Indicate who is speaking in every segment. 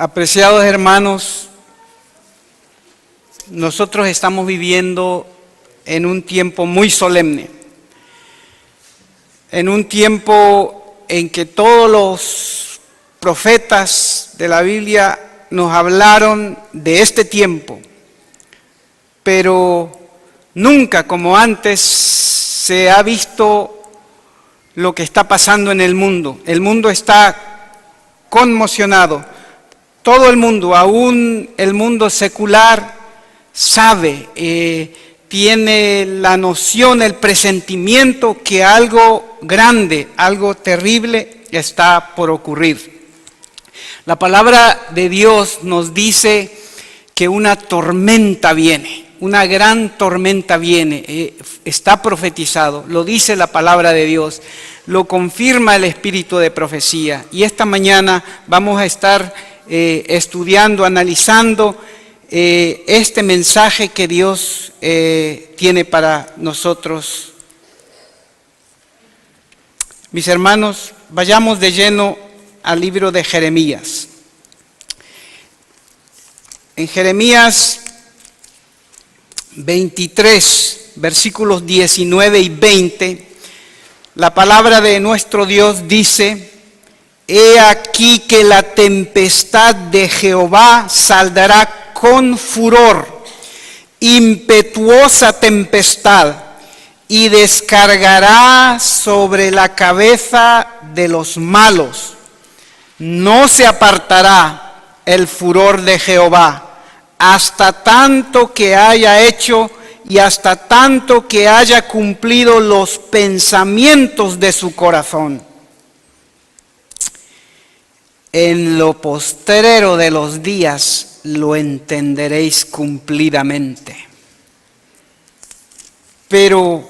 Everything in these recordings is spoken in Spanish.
Speaker 1: Apreciados hermanos, nosotros estamos viviendo en un tiempo muy solemne, en un tiempo en que todos los profetas de la Biblia nos hablaron de este tiempo, pero nunca como antes se ha visto lo que está pasando en el mundo. El mundo está conmocionado. Todo el mundo, aún el mundo secular, sabe, tiene la noción, el presentimiento que algo grande, algo terrible está por ocurrir. La palabra de Dios nos dice que una tormenta viene, una gran tormenta viene, está profetizado, lo dice la palabra de Dios, lo confirma el espíritu de profecía. Y esta mañana vamos a estar estudiando, analizando este mensaje que Dios tiene para nosotros. Mis hermanos, vayamos de lleno al libro de Jeremías. En Jeremías 23, versículos 19 y 20, la palabra de nuestro Dios dice: He aquí que la tempestad de Jehová saldrá con furor, impetuosa tempestad, y descargará sobre la cabeza de los malos. No se apartará el furor de Jehová, hasta tanto que haya hecho y hasta tanto que haya cumplido los pensamientos de su corazón. En lo postrero de los días lo entenderéis cumplidamente. Pero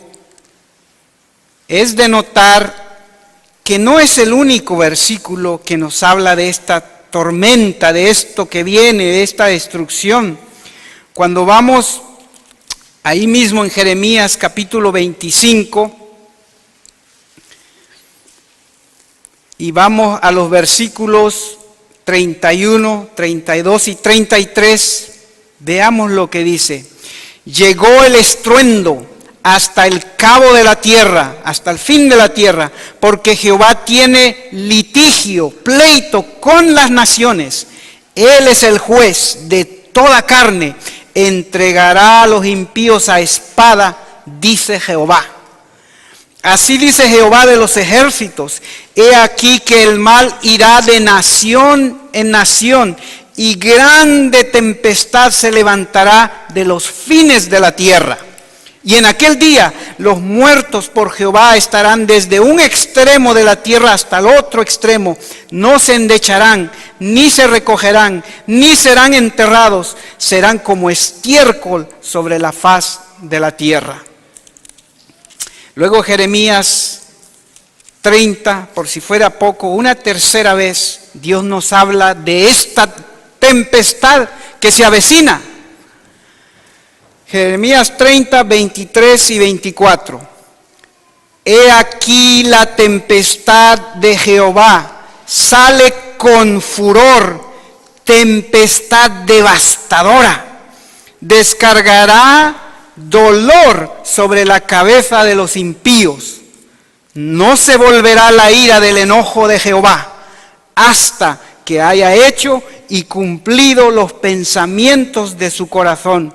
Speaker 1: es de notar que no es el único versículo que nos habla de esta tormenta, de esto que viene, de esta destrucción. Cuando vamos ahí mismo en Jeremías capítulo 25, y vamos a los versículos 31, 32 y 33, veamos lo que dice. Llegó el estruendo hasta el cabo de la tierra, hasta el fin de la tierra, porque Jehová tiene litigio, pleito con las naciones. Él es el juez de toda carne, entregará a los impíos a espada, dice Jehová. Así dice Jehová de los ejércitos: he aquí que el mal irá de nación en nación, y grande tempestad se levantará de los fines de la tierra. Y en aquel día los muertos por Jehová estarán desde un extremo de la tierra hasta el otro extremo. No se endecharán, ni se recogerán, ni serán enterrados. Serán como estiércol sobre la faz de la tierra. Luego Jeremías 30, por si fuera poco, una tercera vez Dios nos habla de esta tempestad que se avecina. Jeremías 30, 23 y 24. He aquí la tempestad de Jehová sale con furor, tempestad devastadora. Descargará dolor sobre la cabeza de los impíos. No se volverá la ira del enojo de Jehová hasta que haya hecho y cumplido los pensamientos de su corazón.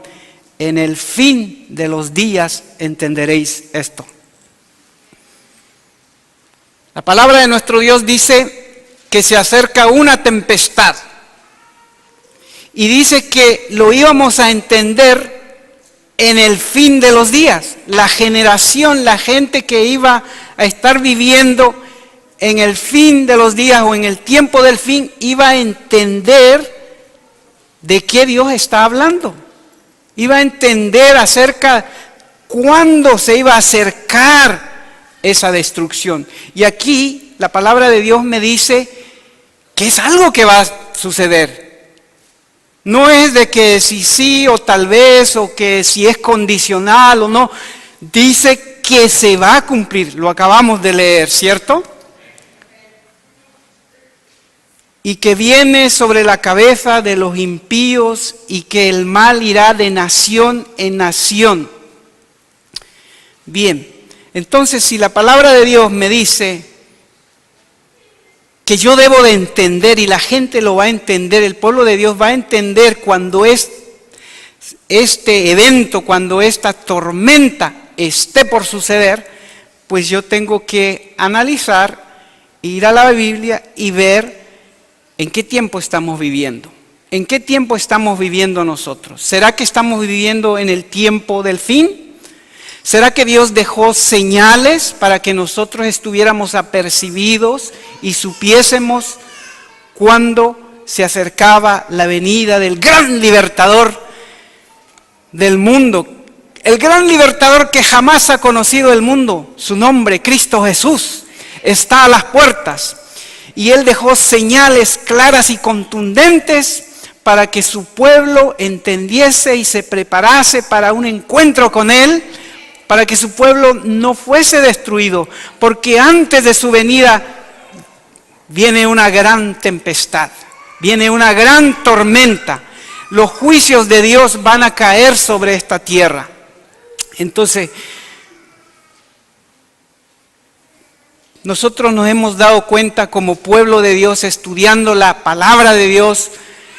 Speaker 1: En el fin de los días entenderéis esto. La palabra de nuestro Dios dice que se acerca una tempestad. Y dice que lo íbamos a entender en el fin de los días. La generación, la gente que iba a estar viviendo en el fin de los días o en el tiempo del fin, iba a entender de qué Dios está hablando. Iba a entender acerca cuándo se iba a acercar esa destrucción. Y aquí la palabra de Dios me dice que es algo que va a suceder. No es de que si sí o tal vez, o que si es condicional o no. Dice que se va a cumplir. Lo acabamos de leer, ¿cierto? y que viene sobre la cabeza de los impíos y que el mal irá de nación en nación. Bien, entonces si la palabra de Dios me dice que yo debo de entender, y la gente lo va a entender, el pueblo de Dios va a entender cuando este evento, cuando esta tormenta esté por suceder, pues yo tengo que analizar, ir a la Biblia y ver en qué tiempo estamos viviendo. ¿En qué tiempo estamos viviendo nosotros? ¿Será que estamos viviendo en el tiempo del fin? ¿Será que Dios dejó señales para que nosotros estuviéramos apercibidos y supiésemos cuándo se acercaba la venida del gran libertador del mundo? El gran libertador que jamás ha conocido el mundo, su nombre, Cristo Jesús, está a las puertas. Y Él dejó señales claras y contundentes para que su pueblo entendiese y se preparase para un encuentro con Él, para que su pueblo no fuese destruido, porque antes de su venida viene una gran tempestad, viene una gran tormenta. Los juicios de Dios van a caer sobre esta tierra. Entonces, nosotros nos hemos dado cuenta como pueblo de Dios, estudiando la palabra de Dios,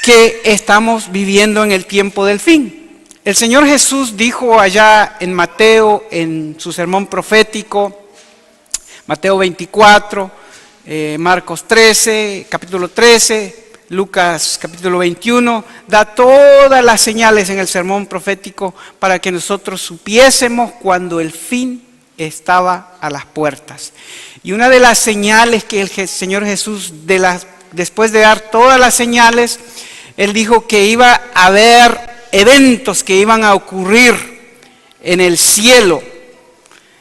Speaker 1: que estamos viviendo en el tiempo del fin. El Señor Jesús dijo allá en Mateo, en su sermón profético, Mateo 24, Marcos 13, capítulo 13, Lucas capítulo 21, da todas las señales en el sermón profético para que nosotros supiésemos cuando el fin estaba a las puertas. Y una de las señales que el Señor Jesús, después de dar todas las señales, Él dijo que iba a haber eventos que iban a ocurrir en el cielo.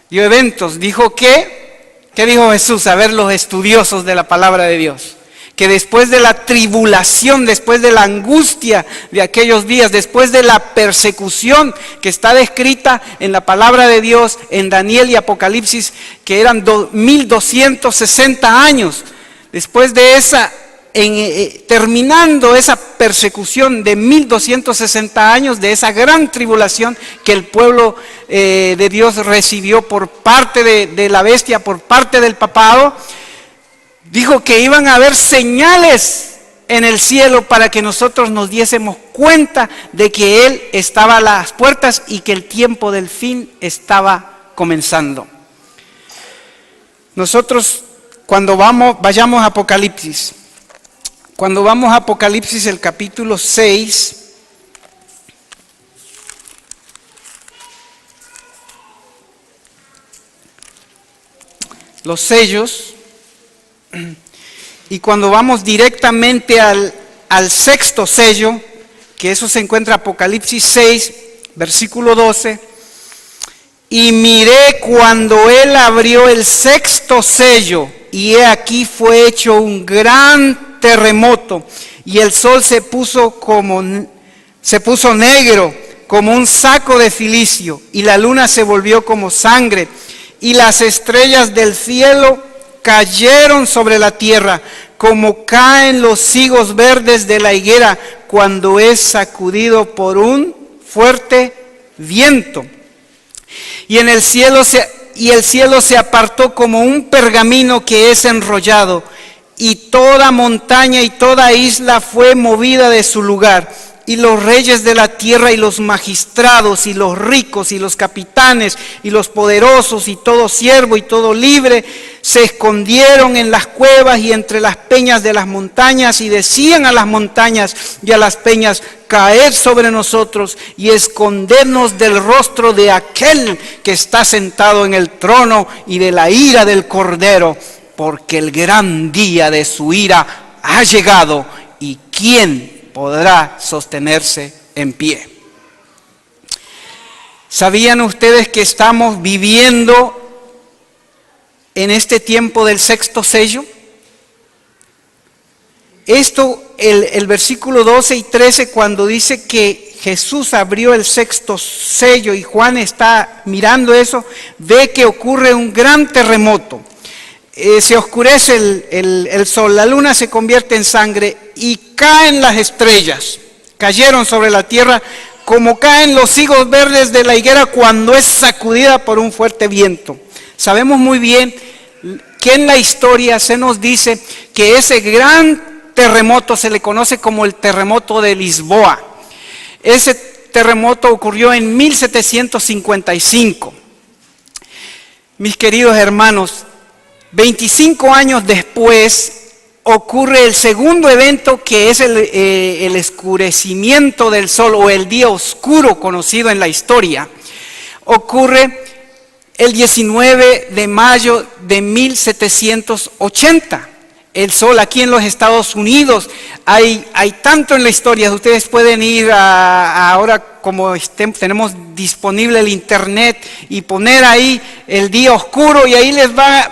Speaker 1: Dio eventos, dijo ¿qué dijo Jesús? A ver, los estudiosos de la palabra de Dios. Que después de la tribulación, después de la angustia de aquellos días, después de la persecución que está descrita en la palabra de Dios, en Daniel y Apocalipsis, que eran 1260 años, después de terminando esa persecución de 1260 años, de esa gran tribulación que el pueblo de Dios recibió por parte de la bestia, por parte del papado, dijo que iban a haber señales en el cielo para que nosotros nos diésemos cuenta de que Él estaba a las puertas y que el tiempo del fin estaba comenzando. Nosotros cuando vayamos a Apocalipsis, cuando vamos a Apocalipsis el capítulo 6, los sellos, y cuando vamos directamente al sexto sello, que eso se encuentra en Apocalipsis 6, versículo 12, y miré cuando Él abrió el sexto sello, y he aquí fue hecho un gran terremoto, y el sol se puso negro como un saco de cilicio, y la luna se volvió como sangre, y las estrellas del cielo cayeron sobre la tierra, como caen los higos verdes de la higuera cuando es sacudido por un fuerte viento. Y el cielo se apartó como un pergamino que es enrollado, y toda montaña y toda isla fue movida de su lugar. Y los reyes de la tierra y los magistrados y los ricos y los capitanes y los poderosos y todo siervo y todo libre se escondieron en las cuevas y entre las peñas de las montañas, y decían a las montañas y a las peñas: caed sobre nosotros y escondernos del rostro de aquel que está sentado en el trono y de la ira del Cordero, porque el gran día de su ira ha llegado, y ¿quién podrá sostenerse en pie? ¿Sabían ustedes que estamos viviendo en este tiempo del sexto sello? Esto, el versículo 12 y 13, cuando dice que Jesús abrió el sexto sello y Juan está mirando eso, ve que ocurre un gran terremoto. se oscurece el sol, la luna se convierte en sangre y caen las estrellas. Cayeron sobre la tierra como caen los higos verdes de la higuera cuando es sacudida por un fuerte viento. Sabemos muy bien que en la historia se nos dice que ese gran terremoto se le conoce como el terremoto de Lisboa. Ese terremoto ocurrió en 1755. Mis queridos hermanos, 25 años después ocurre el segundo evento, que es el oscurecimiento del sol o el día oscuro conocido en la historia. Ocurre el 19 de mayo de 1780. El sol aquí en los Estados Unidos, hay tanto en la historia, ustedes pueden ir ahora como tenemos disponible el internet y poner ahí el día oscuro y ahí les va a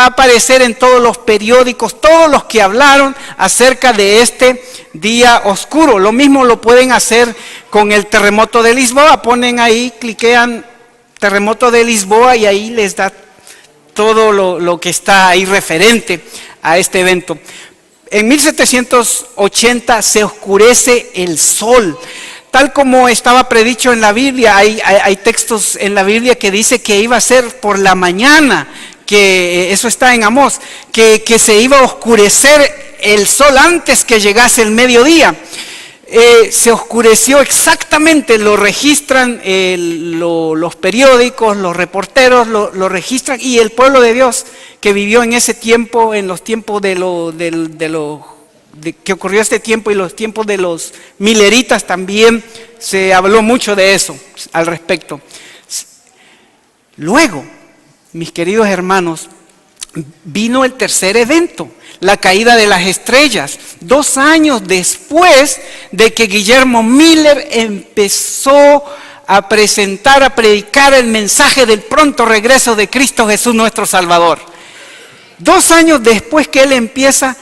Speaker 1: aparecer en todos los periódicos, todos los que hablaron acerca de este día oscuro. Lo mismo lo pueden hacer con el terremoto de Lisboa, ponen ahí, cliquean terremoto de Lisboa y ahí les da todo lo que está ahí referente a este evento. En 1780 se oscurece el sol, tal como estaba predicho en la Biblia. Hay textos en la Biblia que dice que iba a ser por la mañana, que eso está en Amós, que se iba a oscurecer el sol antes que llegase el mediodía. Se oscureció exactamente, lo registran los periódicos, los reporteros, lo registran, y el pueblo de Dios que vivió en ese tiempo, en los tiempos que ocurrió este tiempo y los tiempos de los mileritas también, se habló mucho de eso al respecto. Luego, mis queridos hermanos, vino el tercer evento, la caída de las estrellas, 2 años después de que Guillermo Miller empezó a predicar el mensaje del pronto regreso de Cristo Jesús nuestro Salvador. 2 años después que él empieza,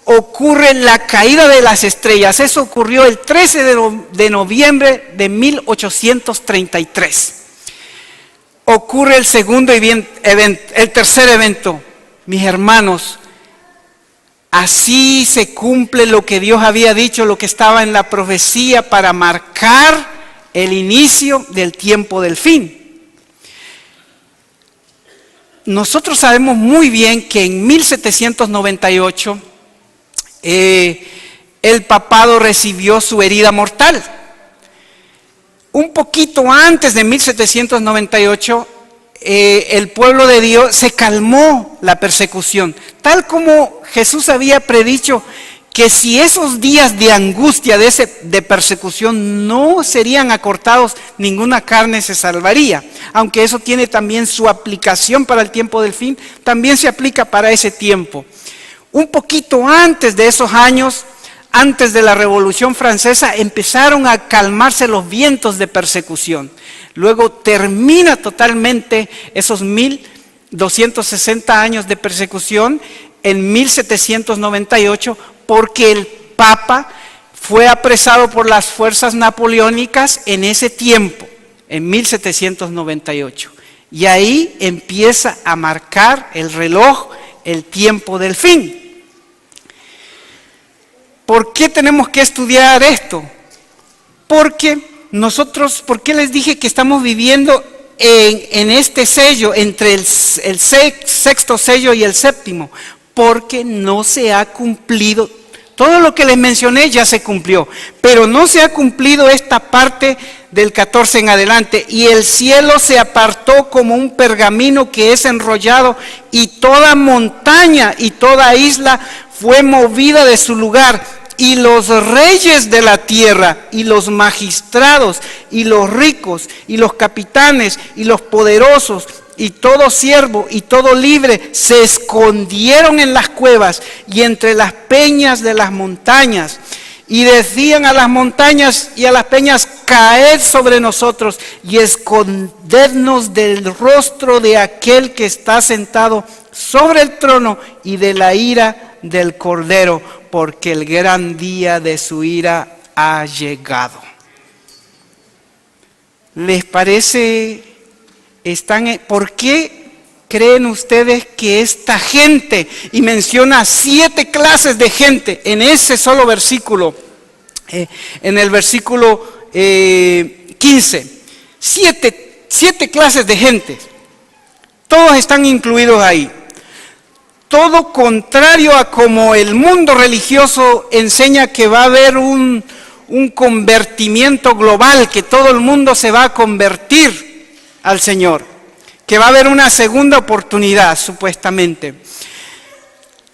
Speaker 1: ocurre la caída de las estrellas. Eso ocurrió el 13 de noviembre de 1833. Ocurre el tercer evento, mis hermanos. Así se cumple lo que Dios había dicho, lo que estaba en la profecía para marcar el inicio del tiempo del fin. Nosotros sabemos muy bien que en 1798 el papado recibió su herida mortal. Un poquito antes de 1798, el pueblo de Dios se calmó la persecución, tal como Jesús había predicho que si esos días de angustia, de persecución no serían acortados, ninguna carne se salvaría. Aunque eso tiene también su aplicación para el tiempo del fin, también se aplica para ese tiempo. Un poquito antes de esos años, antes de la Revolución Francesa, empezaron a calmarse los vientos de persecución. Luego termina totalmente esos 1260 años de persecución en 1798, porque el Papa fue apresado por las fuerzas napoleónicas en ese tiempo, en 1798. Y ahí empieza a marcar el reloj el tiempo del fin. ¿Por qué tenemos que estudiar esto? Porque ¿por qué les dije que estamos viviendo en este sello, entre el sexto sello y el séptimo? Porque no se ha cumplido, todo lo que les mencioné ya se cumplió, pero no se ha cumplido esta parte del 14 en adelante. Y el cielo se apartó como un pergamino que es enrollado, y toda montaña y toda isla fue movida de su lugar, y los reyes de la tierra, y los magistrados, y los ricos, y los capitanes, y los poderosos, y todo siervo, y todo libre, se escondieron en las cuevas y entre las peñas de las montañas, y decían a las montañas y a las peñas: caed sobre nosotros y escondednos del rostro de aquel que está sentado sobre el trono y de la ira del Cordero, porque el gran día de su ira ha llegado. ¿Les parece? ¿Por qué ¿creen ustedes que esta gente, y menciona 7 clases de gente en ese solo versículo, en el versículo 15, 7 clases de gente, todos están incluidos ahí? Todo contrario a como el mundo religioso enseña que va a haber un convertimiento global, que todo el mundo se va a convertir al Señor, que va a haber una segunda oportunidad, supuestamente.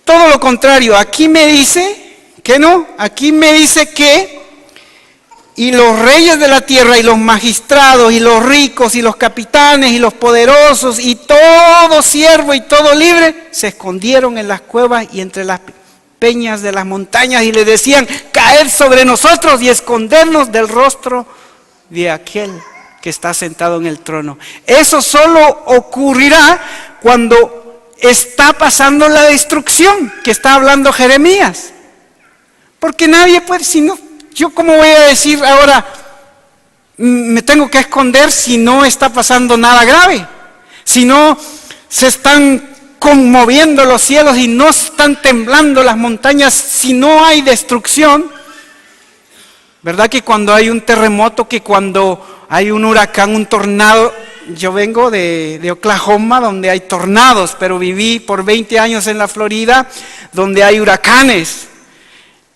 Speaker 1: Todo lo contrario, aquí me dice que no, aquí me dice que y los reyes de la tierra y los magistrados y los ricos y los capitanes y los poderosos y todo siervo y todo libre se escondieron en las cuevas y entre las peñas de las montañas y le decían: caed sobre nosotros y escondernos del rostro de aquel que está sentado en el trono. Eso solo ocurrirá cuando está pasando la destrucción que está hablando Jeremías. Porque nadie puede, si no, yo cómo voy a decir ahora me tengo que esconder si no está pasando nada grave, si no se están conmoviendo los cielos y no están temblando las montañas, si no hay destrucción. ¿Verdad que cuando hay un terremoto, que cuando hay un huracán, un tornado? Yo vengo de Oklahoma, donde hay tornados, pero viví por 20 años en la Florida, donde hay huracanes.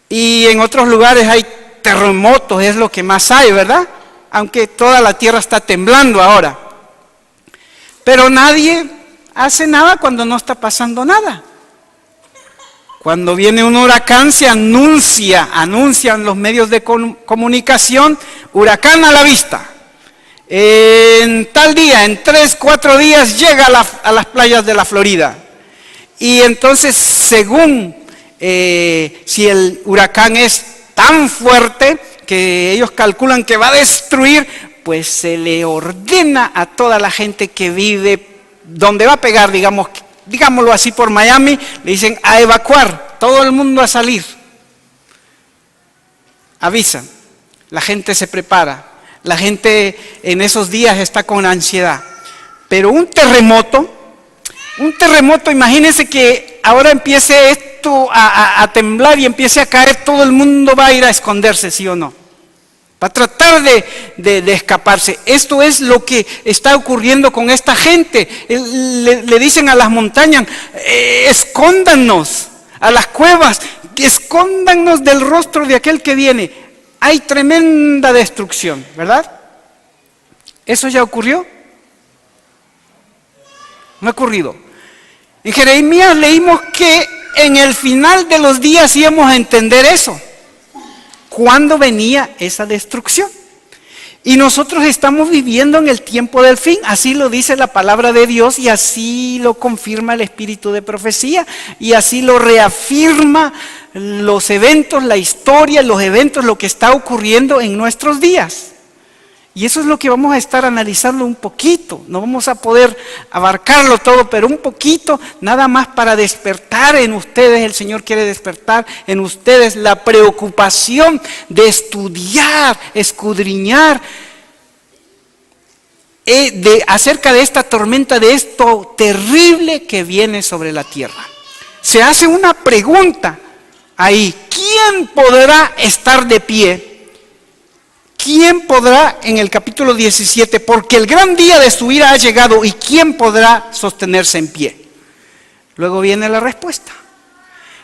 Speaker 1: Y en otros lugares hay terremotos, es lo que más hay, ¿verdad? Aunque toda la tierra está temblando ahora. Pero nadie hace nada cuando no está pasando nada. Cuando viene un huracán se anuncian los medios de comunicación: huracán a la vista. En tal día, en 3-4 días llega a las playas de la Florida. Y entonces, según si el huracán es tan fuerte que ellos calculan que va a destruir, pues se le ordena a toda la gente que vive donde va a pegar, digámoslo así, por Miami, le dicen a evacuar, todo el mundo a salir. Avisan, la gente se prepara, la gente en esos días está con ansiedad. Pero un terremoto, imagínense que ahora empiece esto a temblar y empiece a caer, todo el mundo va a ir a esconderse, ¿sí o no? Va a tratar de escaparse. Esto es lo que está ocurriendo con esta gente. Le dicen a las montañas: escóndanos, a las cuevas, escóndanos del rostro de aquel que viene. Hay tremenda destrucción, ¿verdad? ¿Eso ya ocurrió? No ha ocurrido. En Jeremías leímos que en el final de los días íbamos a entender eso. ¿Cuándo venía esa destrucción? Y nosotros estamos viviendo en el tiempo del fin, así lo dice la palabra de Dios y así lo confirma el espíritu de profecía y así lo reafirma los eventos, la historia, los eventos, lo que está ocurriendo en nuestros días. Y eso es lo que vamos a estar analizando un poquito. No vamos a poder abarcarlo todo, pero un poquito, nada más para despertar en ustedes. El Señor quiere despertar en ustedes la preocupación de estudiar, escudriñar acerca de esta tormenta, de esto terrible que viene sobre la tierra. Se hace una pregunta ahí: ¿quién podrá estar de pie? ¿Quién podrá, en el capítulo 17, porque el gran día de su ira ha llegado, y quién podrá sostenerse en pie? Luego viene la respuesta.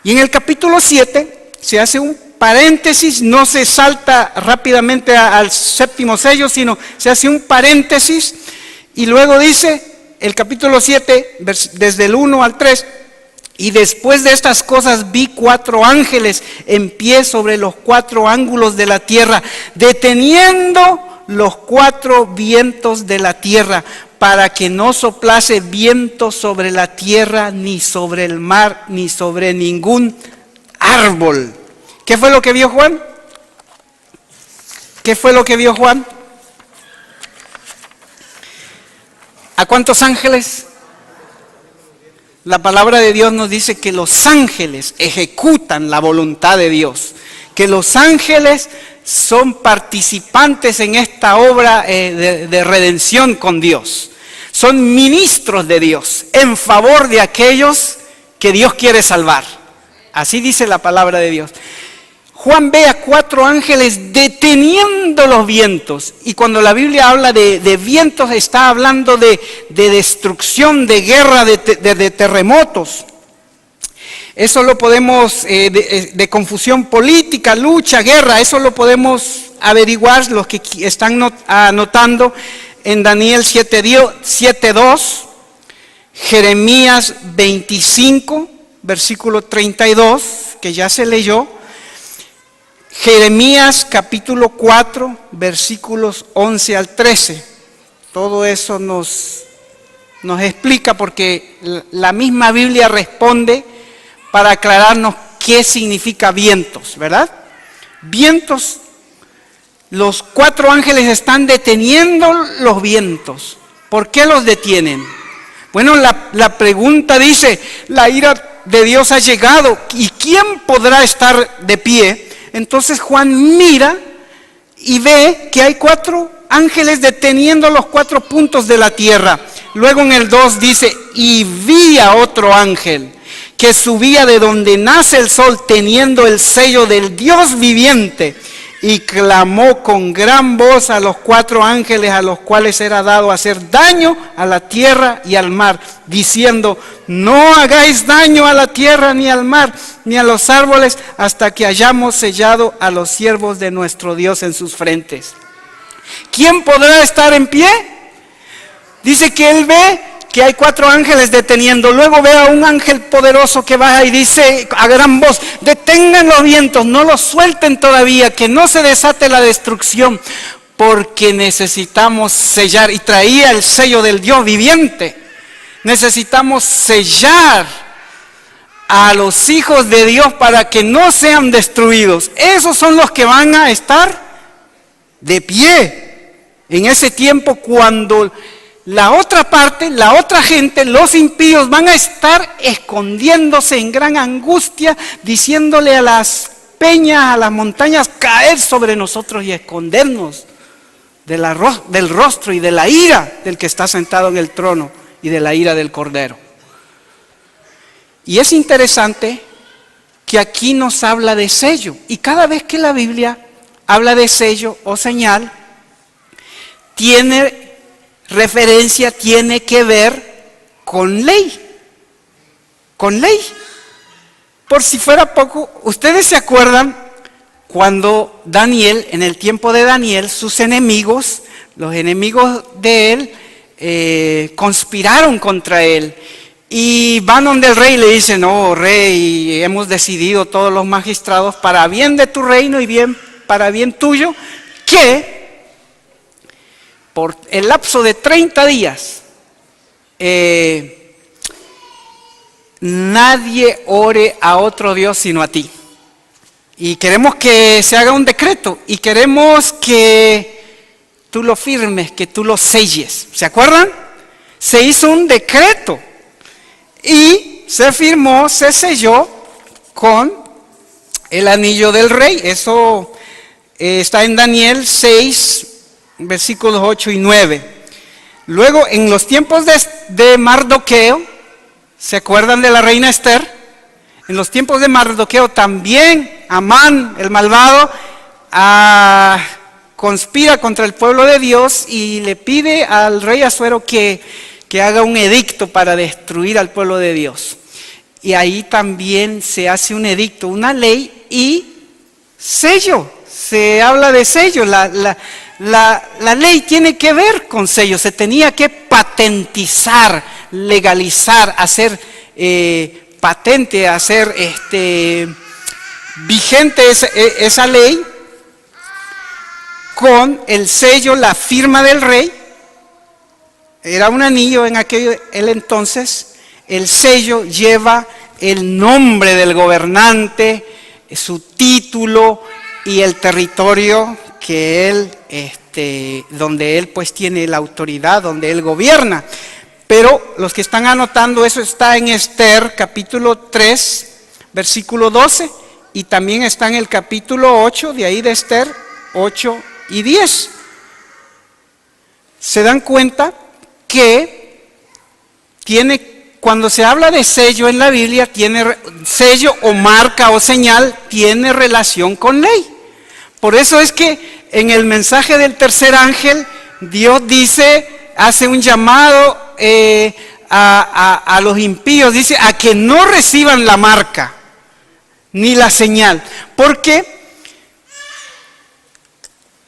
Speaker 1: Y en el capítulo 7 se hace un paréntesis, no se salta rápidamente al séptimo sello, sino se hace un paréntesis, y luego dice el capítulo 7, desde el 1 al 3, y después de estas cosas vi 4 ángeles en pie sobre los 4 ángulos de la tierra, deteniendo los 4 vientos de la tierra, para que no soplase viento sobre la tierra, ni sobre el mar, ni sobre ningún árbol. ¿Qué fue lo que vio Juan? ¿Qué fue lo que vio Juan? ¿A cuántos ángeles? La palabra de Dios nos dice que los ángeles ejecutan la voluntad de Dios, que los ángeles son participantes en esta obra de redención con Dios. son ministros de Dios en favor de aquellos que Dios quiere salvar. Así dice la palabra de Dios. Juan ve a 4 ángeles deteniendo los vientos. Y cuando la Biblia habla de vientos, está hablando de destrucción, de guerra, de terremotos. Eso lo podemos, de confusión política, lucha, guerra, eso lo podemos averiguar los que están anotando en Daniel 7:2, Jeremías 25, versículo 32, que ya se leyó, Jeremías capítulo 4, versículos 11 al 13. Todo eso nos explica, porque la misma Biblia responde para aclararnos qué significa vientos, ¿verdad? Vientos, los 4 ángeles están deteniendo los vientos. ¿Por qué los detienen? Bueno, la pregunta dice, la ira de Dios ha llegado, ¿y quién podrá estar de pie? Entonces Juan mira y ve que hay 4 ángeles deteniendo los 4 puntos de la tierra. Luego en el 2 dice, y vi a otro ángel que subía de donde nace el sol teniendo el sello del Dios viviente, y clamó con gran voz a los 4 ángeles a los cuales era dado hacer daño a la tierra y al mar, diciendo, no hagáis daño a la tierra ni al mar ni a los árboles hasta que hayamos sellado a los siervos de nuestro Dios en sus frentes. ¿Quién podrá estar en pie? Dice que él ve que hay 4 ángeles deteniendo. Luego ve a un ángel poderoso que baja y dice a gran voz, detengan los vientos, no los suelten todavía, que no se desate la destrucción, porque necesitamos sellar. Y traía el sello del Dios viviente. Necesitamos sellar a los hijos de Dios para que no sean destruidos. Esos son los que van a estar de pie en ese tiempo, cuando la otra parte, la otra gente, los impíos van a estar escondiéndose en gran angustia, diciéndole a las peñas, a las montañas, caer sobre nosotros y escondernos del rostro y de la ira del que está sentado en el trono y de la ira del Cordero. Y es interesante que aquí nos habla de sello, y cada vez que la Biblia habla de sello o señal, tiene referencia, tiene que ver con ley. Con ley. Por si fuera poco, ustedes se acuerdan cuando Daniel, en el tiempo de Daniel, sus enemigos, los enemigos de él, conspiraron contra él. Y van donde el rey y le dicen, no, rey, hemos decidido todos los magistrados para bien de tu reino y para bien tuyo, que por el lapso de 30 días, nadie ore a otro Dios sino a ti. Y queremos que se haga un decreto, y queremos que tú lo firmes, que tú lo selles. ¿Se acuerdan? Se hizo un decreto, y se firmó, se selló con el anillo del rey. Eso está en Daniel 6, versículos 8 y 9. Luego, en los tiempos de Mardoqueo, ¿se acuerdan de la reina Esther? En los tiempos de Mardoqueo también Amán, el malvado, conspira contra el pueblo de Dios y le pide al rey Asuero que haga un edicto para destruir al pueblo de Dios. Y ahí también se hace un edicto, una ley y sello. Se habla de sello. La ley tiene que ver con sello. Se tenía que patentizar, legalizar, hacer patente, hacer vigente esa ley con el sello, la firma del rey. Era un anillo en aquel entonces. El sello lleva el nombre del gobernante, su título y el territorio que él, donde él pues tiene la autoridad, donde él gobierna. Pero los que están anotando, eso está en Esther capítulo 3, versículo 12, y también está en el capítulo 8, de ahí de Esther, 8 y 10. ¿Se dan cuenta que cuando se habla de sello en la Biblia, sello o marca o señal, tiene relación con ley. Por eso es que en el mensaje del tercer ángel, Dios hace un llamado a los impíos, dice, a que no reciban la marca ni la señal, porque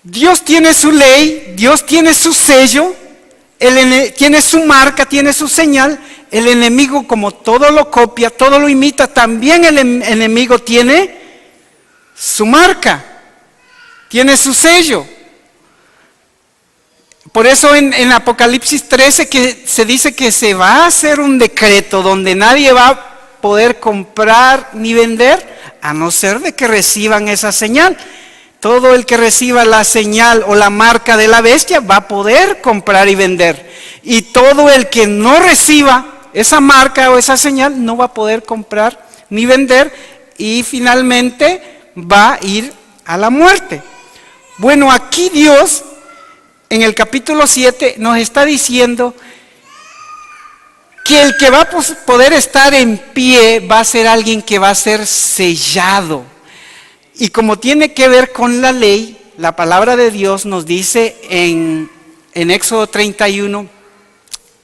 Speaker 1: Dios tiene su ley, Dios tiene su sello, tiene su marca, tiene su señal. El enemigo, como todo lo copia, todo lo imita, también el enemigo tiene su marca, tiene su sello. Por eso en Apocalipsis 13 que se dice que se va a hacer un decreto donde nadie va a poder comprar ni vender, a no ser de que reciban esa señal. Todo el que reciba la señal o la marca de la bestia va a poder comprar y vender. Y todo el que no reciba esa marca o esa señal no va a poder comprar ni vender y finalmente va a ir a la muerte. Bueno, aquí Dios en el capítulo 7 nos está diciendo que el que va a poder estar en pie va a ser alguien que va a ser sellado. Y como tiene que ver con la ley, la palabra de Dios nos dice en Éxodo 31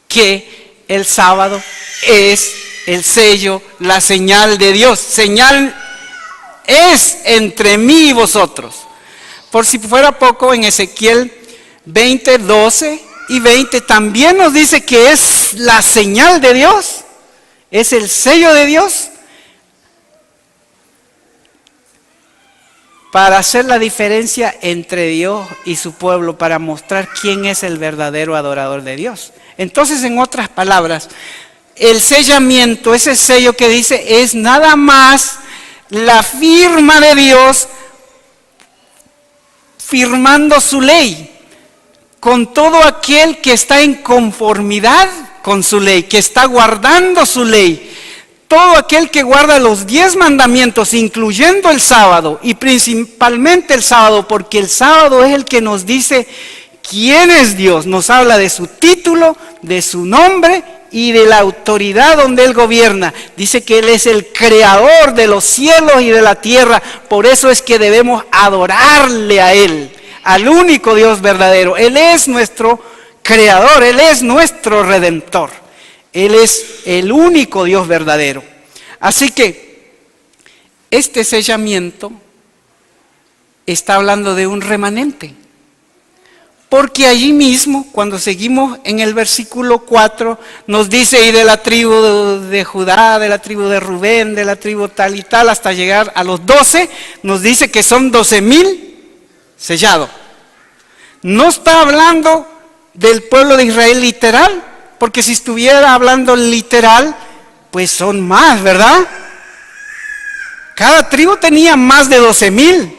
Speaker 1: que el sábado es el sello, la señal de Dios. Señal es entre mí y vosotros. Por si fuera poco, en Ezequiel 20, 12 y 20 también nos dice que es la señal de Dios, es el sello de Dios, para hacer la diferencia entre Dios y su pueblo, para mostrar quién es el verdadero adorador de Dios. Entonces, en otras palabras, el sellamiento, ese sello que dice, es nada más la firma de Dios firmando su ley con todo aquel que está en conformidad con su ley, que está guardando su ley. Todo aquel que guarda los 10 mandamientos, incluyendo el sábado, y principalmente el sábado, porque el sábado es el que nos dice quién es Dios. Nos habla de su título, de su nombre y de la autoridad donde Él gobierna. Dice que Él es el creador de los cielos y de la tierra. Por eso es que debemos adorarle a Él, al único Dios verdadero. Él es nuestro creador, Él es nuestro redentor. Él es el único Dios verdadero. Así que este sellamiento está hablando de un remanente. Porque allí mismo, cuando seguimos en el versículo 4, nos dice, y de la tribu de Judá, de la tribu de Rubén, de la tribu tal y tal, hasta llegar a los 12, nos dice que son 12,000 sellados. No está hablando del pueblo de Israel literal, porque si estuviera hablando literal, pues son más, ¿verdad? Cada tribu tenía más de 12,000.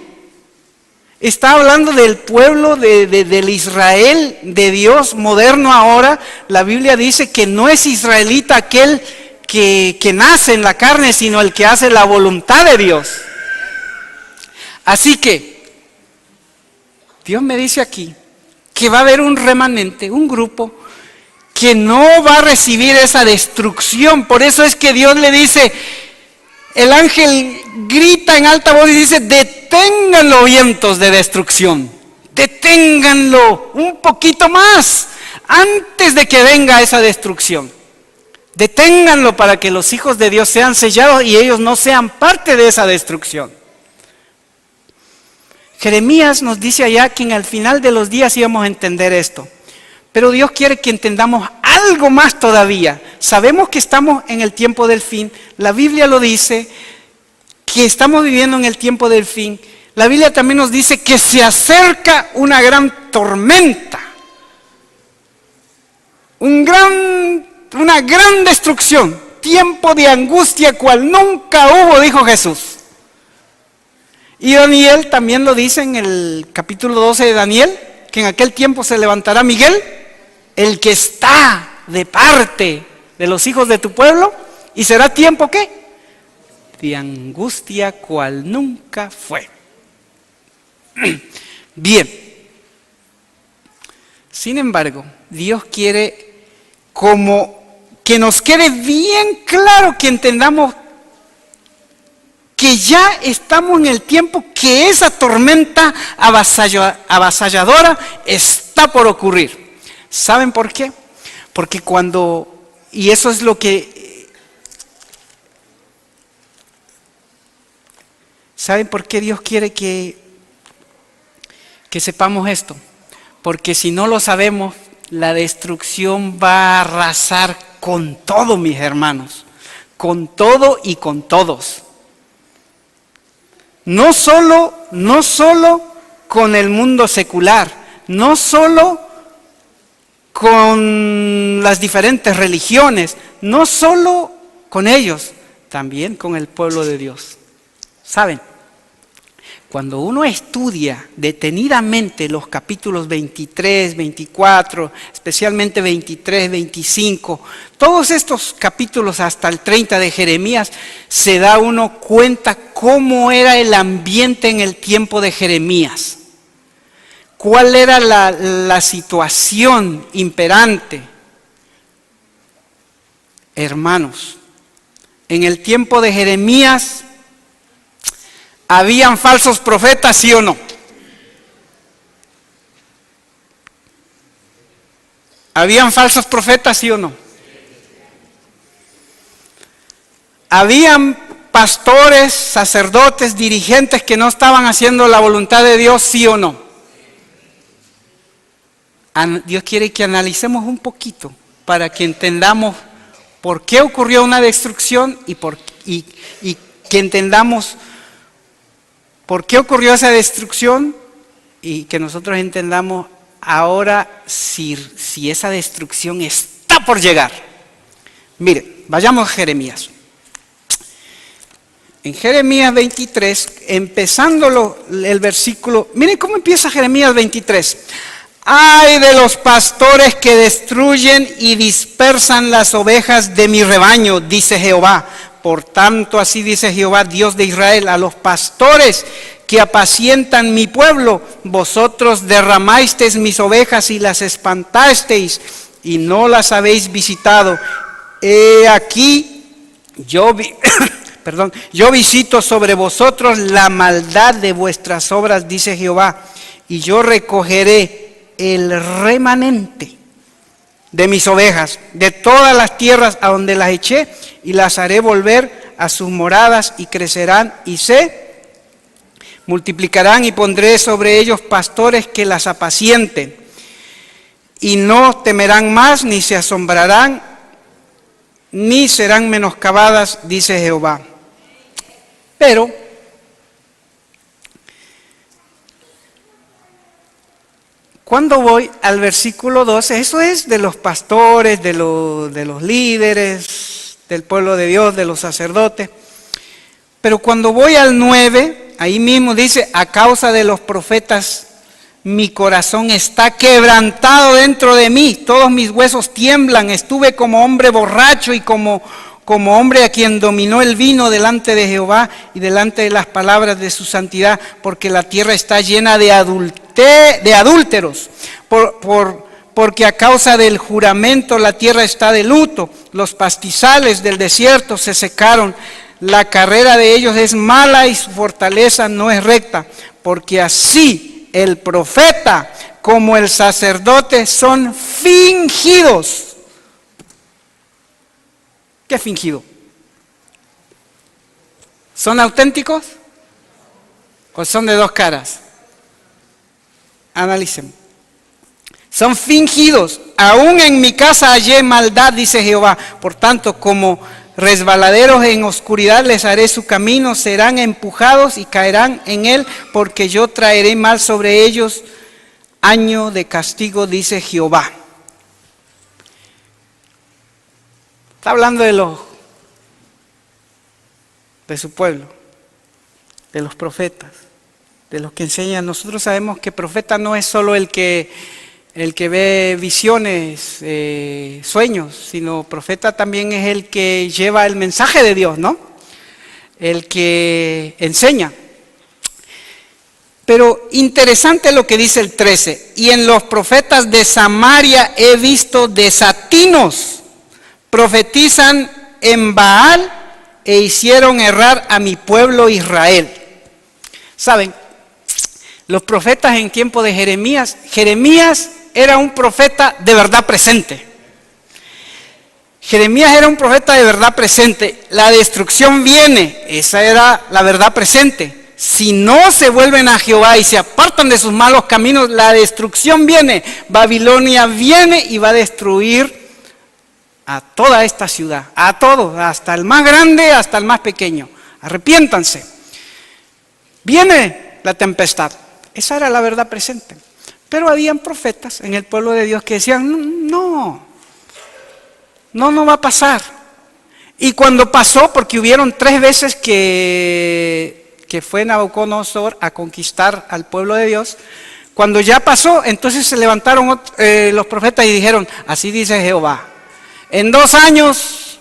Speaker 1: Está hablando del pueblo del Israel de Dios moderno ahora. La Biblia dice que no es israelita aquel que nace en la carne, sino el que hace la voluntad de Dios. Así que Dios me dice aquí que va a haber un remanente, un grupo que no va a recibir esa destrucción. Por eso es que Dios le dice, el ángel grita en alta voz y dice, deténganlo vientos de destrucción, deténganlo un poquito más antes de que venga esa destrucción. Deténganlo para que los hijos de Dios sean sellados y ellos no sean parte de esa destrucción. Jeremías nos dice allá que al final de los días íbamos a entender esto. Pero Dios quiere que entendamos algo más todavía. Sabemos que estamos en el tiempo del fin. La Biblia lo dice, que estamos viviendo en el tiempo del fin. La Biblia también nos dice que se acerca una gran tormenta. Una gran destrucción. Tiempo de angustia cual nunca hubo, dijo Jesús. Y Daniel también lo dice en el capítulo 12 de Daniel, que en aquel tiempo se levantará Miguel, el que está de parte de los hijos de tu pueblo, y será tiempo ¿qué? De angustia cual nunca fue. Bien. Sin embargo, Dios quiere como que nos quede bien claro, que entendamos que ya estamos en el tiempo que esa tormenta avasalladora está por ocurrir. ¿Saben por qué? Porque y eso es lo que... ¿Saben por qué Dios quiere que sepamos esto? Porque si no lo sabemos, la destrucción va a arrasar con todo, mis hermanos. Con todo y con todos. No solo con el mundo secular, no solo con las diferentes religiones, no solo con ellos, también con el pueblo de Dios. ¿Saben? Cuando uno estudia detenidamente los capítulos 23, 24, especialmente 23, 25, todos estos capítulos hasta el 30 de Jeremías, se da uno cuenta cómo era el ambiente en el tiempo de Jeremías. ¿Cuál era la situación imperante? Hermanos, en el tiempo de Jeremías, ¿habían falsos profetas, sí o no? ¿Habían falsos profetas, sí o no? ¿Habían pastores, sacerdotes, dirigentes que no estaban haciendo la voluntad de Dios, sí o no? Dios quiere que analicemos un poquito para que entendamos por qué ocurrió una destrucción y que entendamos ¿por qué ocurrió esa destrucción? Y que nosotros entendamos ahora si esa destrucción está por llegar. Mire, vayamos a Jeremías. En Jeremías 23, empezando el versículo, miren cómo empieza Jeremías 23. ¡Ay de los pastores que destruyen y dispersan las ovejas de mi rebaño!, dice Jehová. Por tanto, así dice Jehová, Dios de Israel, a los pastores que apacientan mi pueblo, vosotros derramasteis mis ovejas y las espantasteis, y no las habéis visitado. He aquí, yo visito sobre vosotros la maldad de vuestras obras, dice Jehová, y yo recogeré el remanente de mis ovejas, de todas las tierras a donde las eché, y las haré volver a sus moradas, y crecerán y se multiplicarán, y pondré sobre ellos pastores que las apacienten, y no temerán más, ni se asombrarán, ni serán menoscabadas, dice Jehová. Pero cuando voy al versículo 12, eso es de los pastores, de los líderes, del pueblo de Dios, de los sacerdotes. Pero cuando voy al 9, ahí mismo dice, a causa de los profetas, mi corazón está quebrantado dentro de mí, todos mis huesos tiemblan, estuve como hombre borracho y como hombre a quien dominó el vino delante de Jehová y delante de las palabras de su santidad, porque la tierra está llena de adúlteros, porque a causa del juramento la tierra está de luto, los pastizales del desierto se secaron, la carrera de ellos es mala y su fortaleza no es recta, porque así el profeta como el sacerdote son fingidos. ¿Qué fingido? ¿Son auténticos? ¿O son de dos caras? Analicen. Son fingidos. Aún en mi casa hallé maldad, dice Jehová. Por tanto, como resbaladeros en oscuridad les haré su camino, serán empujados y caerán en él, porque yo traeré mal sobre ellos, año de castigo, dice Jehová. Está hablando de su pueblo, de los profetas, de los que enseñan. Nosotros sabemos que profeta no es solo el que ve visiones, sueños, sino profeta también es el que lleva el mensaje de Dios, ¿no? El que enseña. Pero interesante lo que dice el 13. Y en los profetas de Samaria he visto desatinos, profetizan en Baal e hicieron errar a mi pueblo Israel. ¿Saben? Los profetas en tiempo de Jeremías era un profeta de verdad presente. Jeremías era un profeta de verdad presente. La destrucción viene, esa era la verdad presente. Si no se vuelven a Jehová y se apartan de sus malos caminos, la destrucción viene. Babilonia viene y va a destruir a toda esta ciudad, a todos, hasta el más grande, hasta el más pequeño. Arrepiéntanse. Viene la tempestad. Esa era la verdad presente. Pero habían profetas en el pueblo de Dios que decían, no va a pasar. Y cuando pasó, porque hubieron 3 veces que fue Nabucodonosor a conquistar al pueblo de Dios, cuando ya pasó, entonces se levantaron los profetas y dijeron, así dice Jehová, en 2 años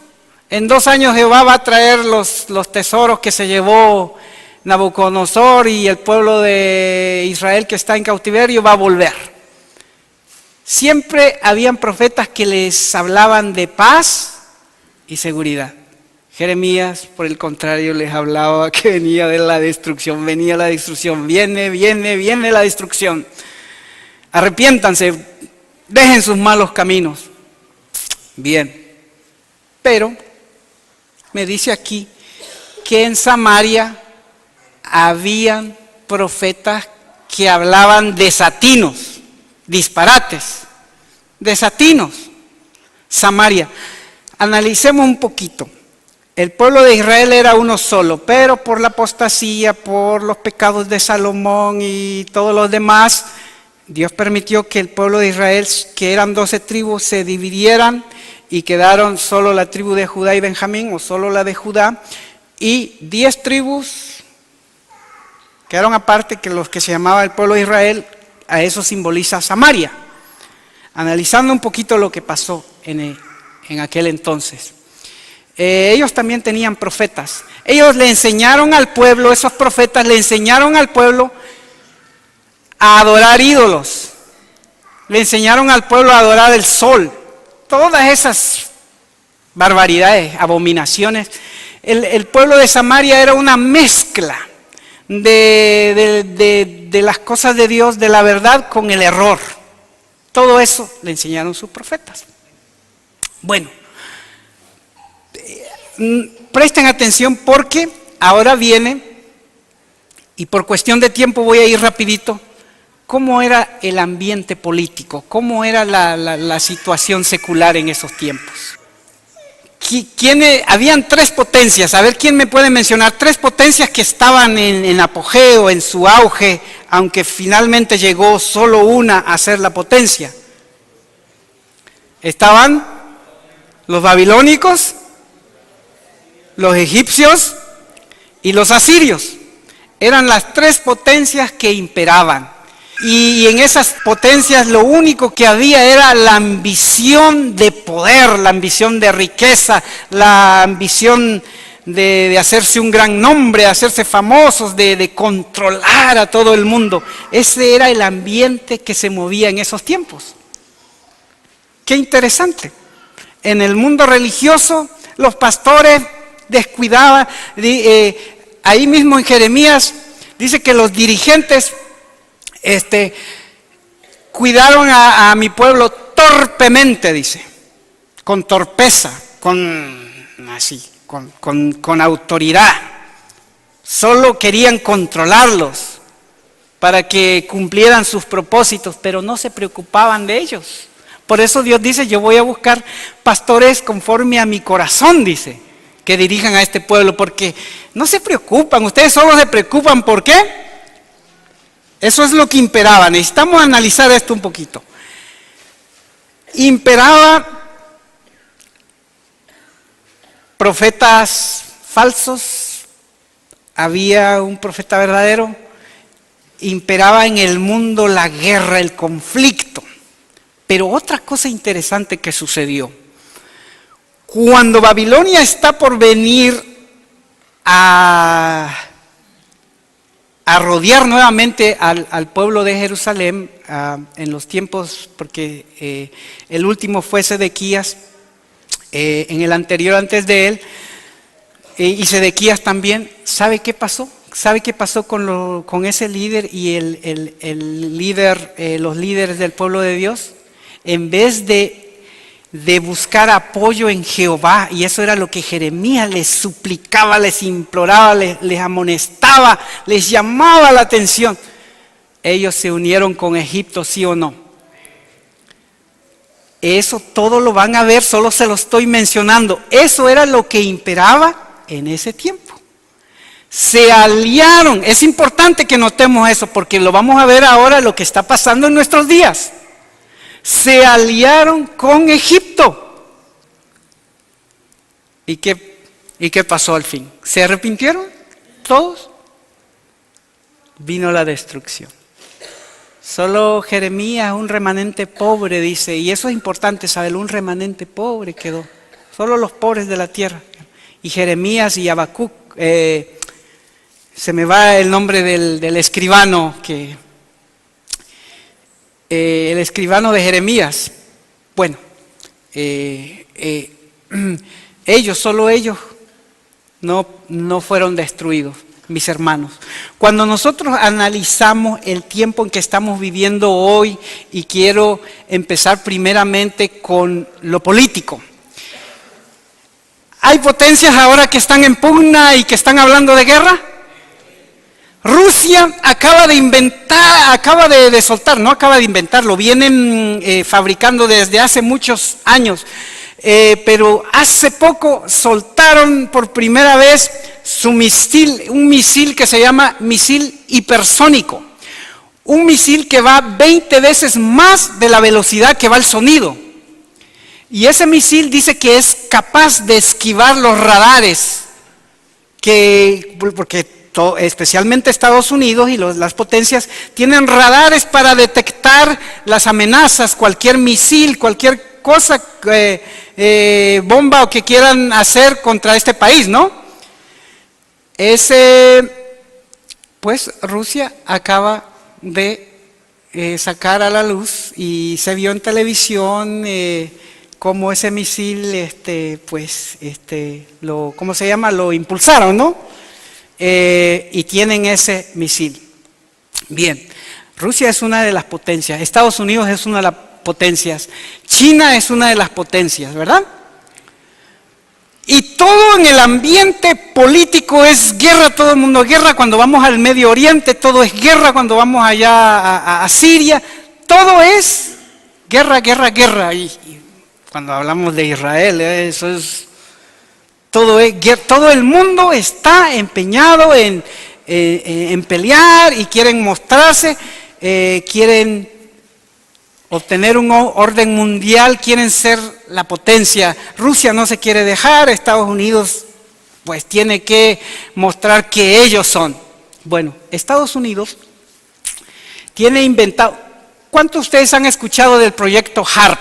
Speaker 1: Jehová va a traer los tesoros que se llevó Nabucodonosor y el pueblo de Israel que está en cautiverio va a volver. Siempre habían profetas que les hablaban de paz y seguridad. Jeremías, por el contrario, les hablaba que venía de la destrucción, venía la destrucción, viene la destrucción. Arrepiéntanse, dejen sus malos caminos. Bien, pero me dice aquí que en Samaria habían profetas que hablaban desatinos, disparates, desatinos. Samaria. Analicemos un poquito. El pueblo de Israel era uno solo, pero por la apostasía, por los pecados de Salomón y todos los demás, Dios permitió que el pueblo de Israel, que eran 12 tribus, se dividieran y quedaron solo la tribu de Judá y Benjamín, o solo la de Judá, y 10 tribus quedaron aparte, que los que se llamaba el pueblo de Israel. A eso simboliza Samaria. Analizando un poquito lo que pasó en aquel entonces. Ellos también tenían profetas. Ellos le enseñaron al pueblo, esos profetas le enseñaron al pueblo a adorar ídolos. Le enseñaron al pueblo a adorar el sol. Todas esas barbaridades, abominaciones. El pueblo de Samaria era una mezcla de las cosas de Dios, de la verdad con el error. Todo eso le enseñaron sus profetas. Bueno, presten atención porque ahora viene, y por cuestión de tiempo voy a ir rapidito, cómo era el ambiente político, cómo era la situación secular en esos tiempos. Habían 3 potencias, a ver quién me puede mencionar 3 potencias que estaban en apogeo, en su auge, aunque finalmente llegó solo una a ser la potencia. Estaban los babilónicos, los egipcios y los asirios. Eran las 3 potencias que imperaban. Y en esas potencias lo único que había era la ambición de poder, la ambición de riqueza, la ambición de hacerse un gran nombre, hacerse famosos, de controlar a todo el mundo. Ese era el ambiente que se movía en esos tiempos. Qué interesante. En el mundo religioso los pastores descuidaban, ahí mismo en Jeremías dice que los dirigentes cuidaron a mi pueblo torpemente, dice, con torpeza, con autoridad. Solo querían controlarlos para que cumplieran sus propósitos, pero no se preocupaban de ellos. Por eso Dios dice, yo voy a buscar pastores conforme a mi corazón, dice, que dirijan a este pueblo, porque no se preocupan, ustedes solo se preocupan, ¿por qué? Eso es lo que imperaba. Necesitamos analizar esto un poquito. Imperaba profetas falsos, había un profeta verdadero, imperaba en el mundo la guerra, el conflicto. Pero otra cosa interesante que sucedió, cuando Babilonia está por venir a rodear nuevamente al pueblo de Jerusalén, en los tiempos, porque el último fue Sedequías, en el anterior antes de él, y Sedequías también. ¿Sabe qué pasó? ¿Sabe qué pasó con ese líder y el líder, los líderes del pueblo de Dios? En vez de buscar apoyo en Jehová, y eso era lo que Jeremías les suplicaba, les imploraba, les amonestaba, les llamaba la atención, ellos se unieron con Egipto, ¿sí o no? Eso todo lo van a ver, solo se lo estoy mencionando. Eso era lo que imperaba en ese tiempo. Se aliaron. Es importante que notemos eso, porque lo vamos a ver ahora lo que está pasando en nuestros días. Se aliaron con Egipto. ¿Y qué pasó al fin? ¿Se arrepintieron todos? Vino la destrucción. Solo Jeremías, un remanente pobre, dice, y eso es importante saber, un remanente pobre quedó. Solo los pobres de la tierra. Y Jeremías y Habacuc, se me va el nombre del escribano, el escribano de Jeremías. Bueno, solo ellos no fueron destruidos, mis hermanos. Cuando nosotros analizamos el tiempo en que estamos viviendo hoy, y quiero empezar primeramente con lo político. ¿Hay potencias ahora que están en pugna y que están hablando de guerra? Rusia acaba de soltar, no acaba de inventar, lo vienen fabricando desde hace muchos años. Pero hace poco soltaron por primera vez su misil, un misil que se llama misil hipersónico. Un misil que va 20 veces más de la velocidad que va el sonido. Y ese misil dice que es capaz de esquivar los radares, porque especialmente Estados Unidos y las potencias tienen radares para detectar las amenazas, cualquier misil, cualquier cosa, bomba o que quieran hacer contra este país, ¿no? Pues Rusia acaba de sacar a la luz, y se vio en televisión cómo ese misil, ¿cómo se llama? Lo impulsaron, ¿no? Y tienen ese misil. Bien, Rusia es una de las potencias, Estados Unidos es una de las potencias, China es una de las potencias, ¿verdad? Y todo en el ambiente político es guerra, todo el mundo es guerra. Cuando vamos al Medio Oriente, todo es guerra. Cuando vamos allá a Siria, todo es guerra, guerra, guerra. Y cuando hablamos de Israel, eso es... Todo el mundo está empeñado en pelear, y quieren mostrarse, quieren obtener un orden mundial, quieren ser la potencia. Rusia no se quiere dejar, Estados Unidos pues tiene que mostrar que ellos son. Bueno, Estados Unidos tiene inventado. ¿Cuántos de ustedes han escuchado del proyecto HARP?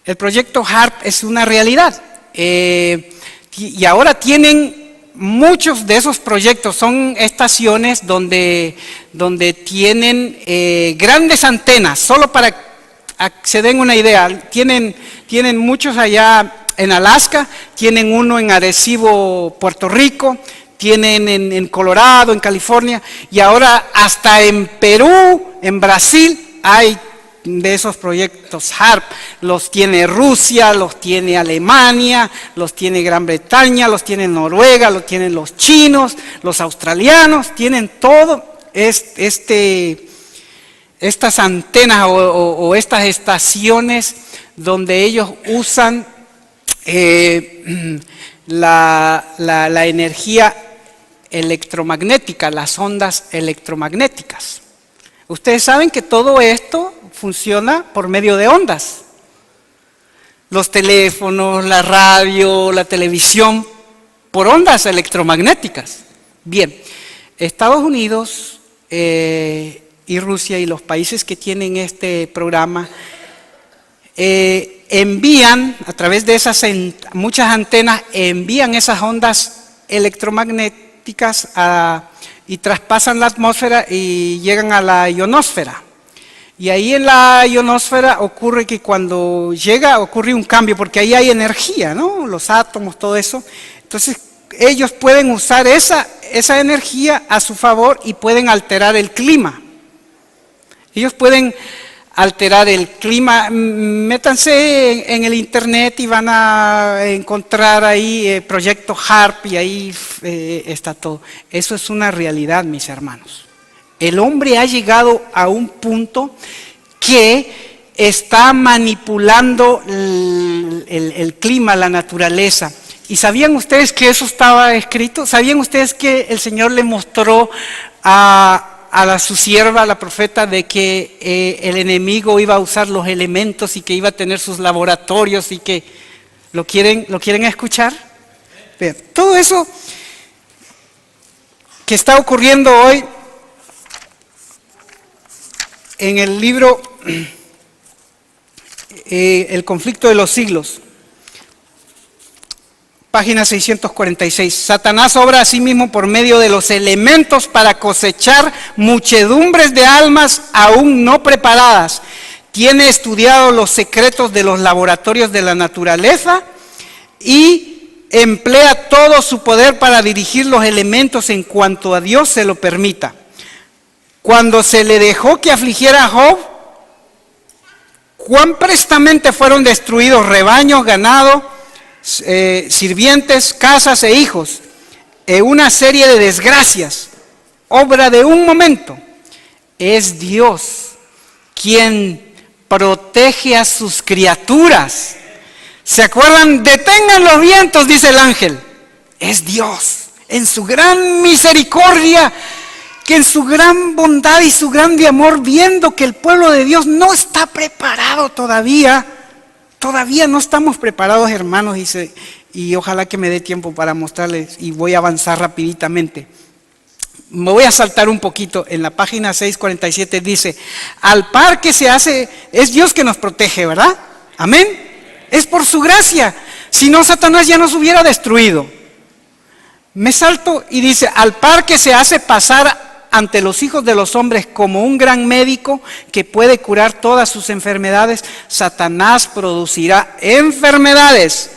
Speaker 1: El proyecto HARP es una realidad, y ahora tienen muchos de esos proyectos, son estaciones donde tienen grandes antenas, solo para que se den una idea. Tienen muchos allá en Alaska, tienen uno en Arecibo, Puerto Rico, tienen en Colorado, en California, y ahora hasta en Perú, en Brasil, hay de esos proyectos HARP. Los tiene Rusia, los tiene Alemania, los tiene Gran Bretaña, los tiene Noruega, los tienen los chinos, los australianos, tienen todo estas antenas o estas estaciones donde ellos usan la energía electromagnética, las ondas electromagnéticas. Ustedes saben que todo esto funciona por medio de ondas. Los teléfonos, la radio, la televisión, por ondas electromagnéticas. Bien, Estados Unidos y Rusia y los países que tienen este programa envían, a través de esas muchas antenas, envían esas ondas electromagnéticas y traspasan la atmósfera y llegan a la ionosfera. Y ahí en la ionosfera ocurre que cuando llega ocurre un cambio, porque ahí hay energía, ¿no? Los átomos, todo eso. Entonces ellos pueden usar esa energía a su favor y pueden alterar el clima. Ellos pueden alterar el clima. Métanse en el internet y van a encontrar ahí Proyecto HAARP y ahí está todo. Eso es una realidad, mis hermanos. El hombre ha llegado a un punto que está manipulando el clima, la naturaleza. ¿Y sabían ustedes que eso estaba escrito? ¿Sabían ustedes que el Señor le mostró a su sierva, la profeta, de que el enemigo iba a usar los elementos y que iba a tener sus laboratorios y que lo quieren escuchar? Vean, todo eso que está ocurriendo hoy en el libro El conflicto de los siglos, página 646. Satanás obra a sí mismo por medio de los elementos para cosechar muchedumbres de almas aún no preparadas. Tiene estudiado los secretos de los laboratorios de la naturaleza y emplea todo su poder para dirigir los elementos en cuanto a Dios se lo permita. Cuando se le dejó que afligiera a Job, cuán prestamente fueron destruidos rebaños, ganado, sirvientes, casas e hijos, una serie de desgracias, obra de un momento. Es Dios quien protege a sus criaturas. ¿Se acuerdan? Detengan los vientos, dice el ángel. Es Dios, en su gran misericordia, que en su gran bondad y su grande amor, viendo que el pueblo de Dios no está preparado todavía no estamos preparados, hermanos, y ojalá que me dé tiempo para mostrarles, y voy a avanzar rapiditamente. Me voy a saltar un poquito, en la página 647 dice, al par que se hace, es Dios que nos protege, ¿verdad? Amén. Es por su gracia, si no Satanás ya nos hubiera destruido. Me salto y dice, al par que se hace pasar ante los hijos de los hombres como un gran médico que puede curar todas sus enfermedades, Satanás producirá enfermedades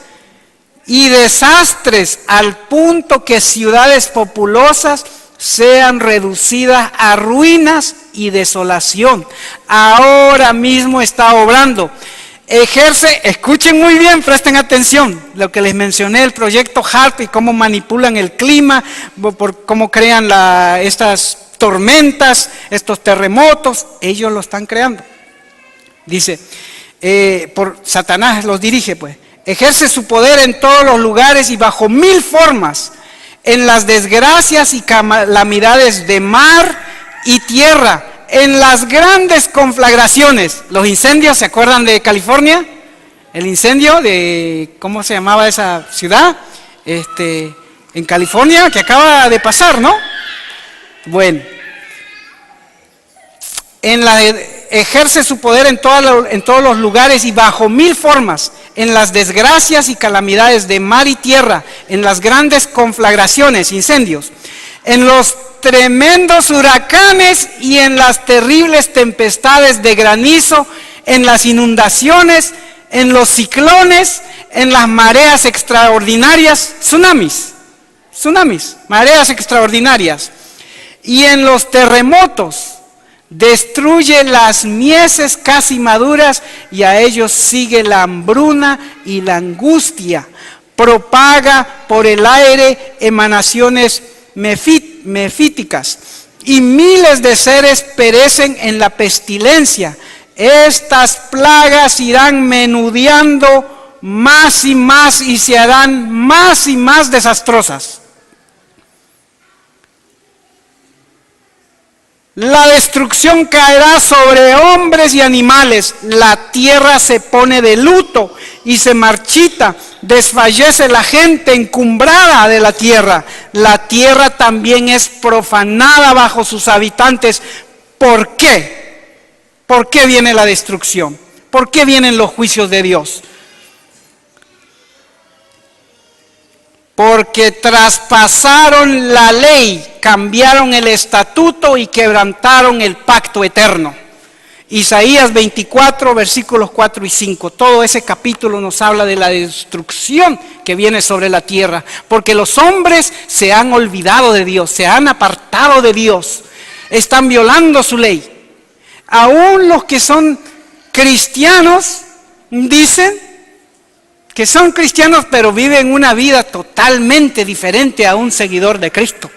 Speaker 1: y desastres al punto que ciudades populosas sean reducidas a ruinas y desolación. Ahora mismo está obrando. Ejerce, escuchen muy bien, presten atención, lo que les mencioné, el proyecto HAARP y cómo manipulan el clima, por cómo crean estas tormentas, estos terremotos, ellos lo están creando. Dice, por Satanás los dirige, pues. Ejerce su poder en todos los lugares y bajo 1000 formas, en las desgracias y calamidades de mar y tierra, en las grandes conflagraciones. Los incendios, ¿se acuerdan de California? El incendio de, ¿cómo se llamaba esa ciudad? En California, que acaba de pasar, ¿no? Bueno, ejerce su poder en todos los lugares y bajo 1000 formas, en las desgracias y calamidades de mar y tierra, en las grandes conflagraciones, incendios, en los tremendos huracanes y en las terribles tempestades de granizo, en las inundaciones, en los ciclones, en las mareas extraordinarias, tsunamis, mareas extraordinarias, y en los terremotos. Destruye las mieses casi maduras y a ellos sigue la hambruna y la angustia. Propaga por el aire emanaciones mefíticas y miles de seres perecen en la pestilencia. Estas plagas irán menudeando más y más y se harán más y más desastrosas. La destrucción caerá sobre hombres y animales, la tierra se pone de luto y se marchita, desfallece la gente encumbrada de la tierra también es profanada bajo sus habitantes. ¿Por qué? ¿Por qué viene la destrucción? ¿Por qué vienen los juicios de Dios? Porque traspasaron la ley, cambiaron el estatuto y quebrantaron el pacto eterno. Isaías 24, versículos 4 y 5. Todo ese capítulo nos habla de la destrucción que viene sobre la tierra, porque los hombres se han olvidado de Dios, se han apartado de Dios, están violando su ley. Aún los que son cristianos dicen que son cristianos, pero viven una vida totalmente diferente a un seguidor de Cristo.